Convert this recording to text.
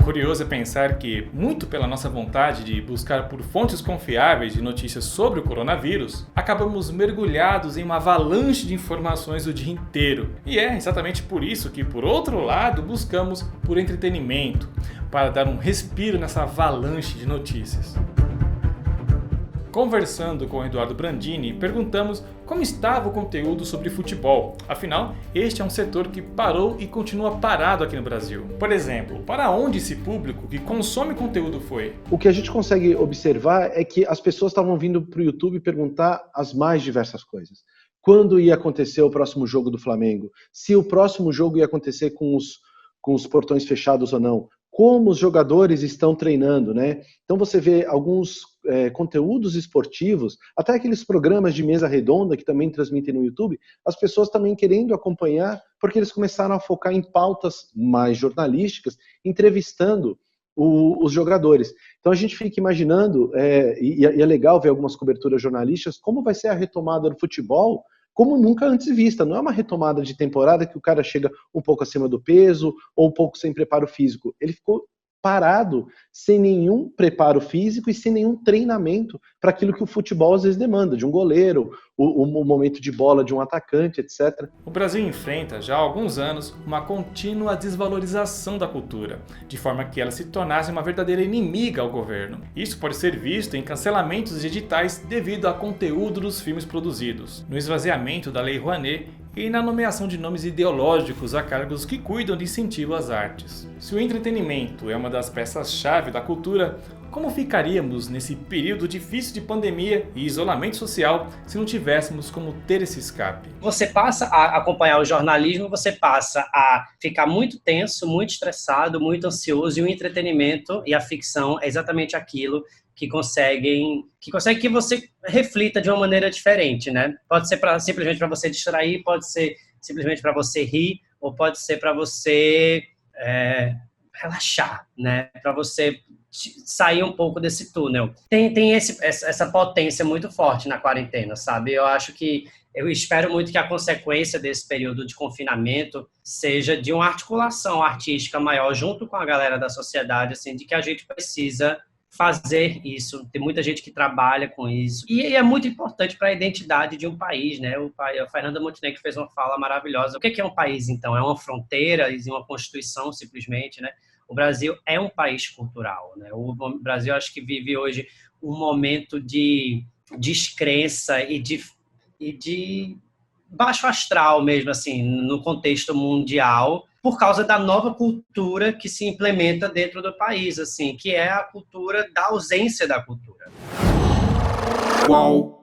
curioso é pensar que, muito pela nossa vontade de buscar por fontes confiáveis de notícias sobre o coronavírus, acabamos mergulhados em uma avalanche de informações o dia inteiro. E é exatamente por isso que, por outro lado, buscamos por entretenimento, para dar um respiro nessa avalanche de notícias. Conversando com o Eduardo Brandini, perguntamos como estava o conteúdo sobre futebol. Afinal, este é um setor que parou e continua parado aqui no Brasil. Por exemplo, para onde esse público que consome conteúdo foi? O que a gente consegue observar é que as pessoas estavam vindo para o YouTube perguntar as mais diversas coisas. Quando ia acontecer o próximo jogo do Flamengo? Se o próximo jogo ia acontecer com os portões fechados ou não? Como os jogadores estão treinando, né? Então você vê alguns conteúdos esportivos, até aqueles programas de mesa redonda que também transmitem no YouTube, as pessoas também querendo acompanhar, porque eles começaram a focar em pautas mais jornalísticas, entrevistando os jogadores. Então a gente fica imaginando, e é legal ver algumas coberturas jornalísticas, como vai ser a retomada do futebol, como nunca antes vista. Não é uma retomada de temporada que o cara chega um pouco acima do peso ou um pouco sem preparo físico. Ele ficou parado, sem nenhum preparo físico e sem nenhum treinamento para aquilo que o futebol às vezes demanda, de um goleiro, o momento de bola de um atacante, etc. O Brasil enfrenta já há alguns anos uma contínua desvalorização da cultura, de forma que ela se tornasse uma verdadeira inimiga ao governo. Isso pode ser visto em cancelamentos de editais devido ao conteúdo dos filmes produzidos, no esvaziamento da Lei Rouanet e na nomeação de nomes ideológicos a cargos que cuidam de incentivo às artes. Se o entretenimento é uma das peças-chave da cultura, como ficaríamos nesse período difícil de pandemia e isolamento social se não tivéssemos como ter esse escape? Você passa a acompanhar o jornalismo, você passa a ficar muito tenso, muito estressado, muito ansioso, e o entretenimento e a ficção é exatamente aquilo que consegue que você reflita de uma maneira diferente, né? Pode ser simplesmente para você distrair, pode ser simplesmente para você rir, ou pode ser para você relaxar, né? Para você sair um pouco desse túnel. Tem essa potência muito forte na quarentena, sabe? Eu espero muito que a consequência desse período de confinamento seja de uma articulação artística maior junto com a galera da sociedade, assim, de que a gente precisa fazer isso. Tem muita gente que trabalha com isso. E é muito importante para a identidade de um país, né? A Fernanda Montenegro fez uma fala maravilhosa. O que é um país, então? É uma fronteira e uma constituição, simplesmente, né? O Brasil é um país cultural, né? O Brasil, acho que vive hoje um momento de descrença e de baixo astral mesmo, assim, no contexto mundial, por causa da nova cultura que se implementa dentro do país, assim, que é a cultura da ausência da cultura. Qual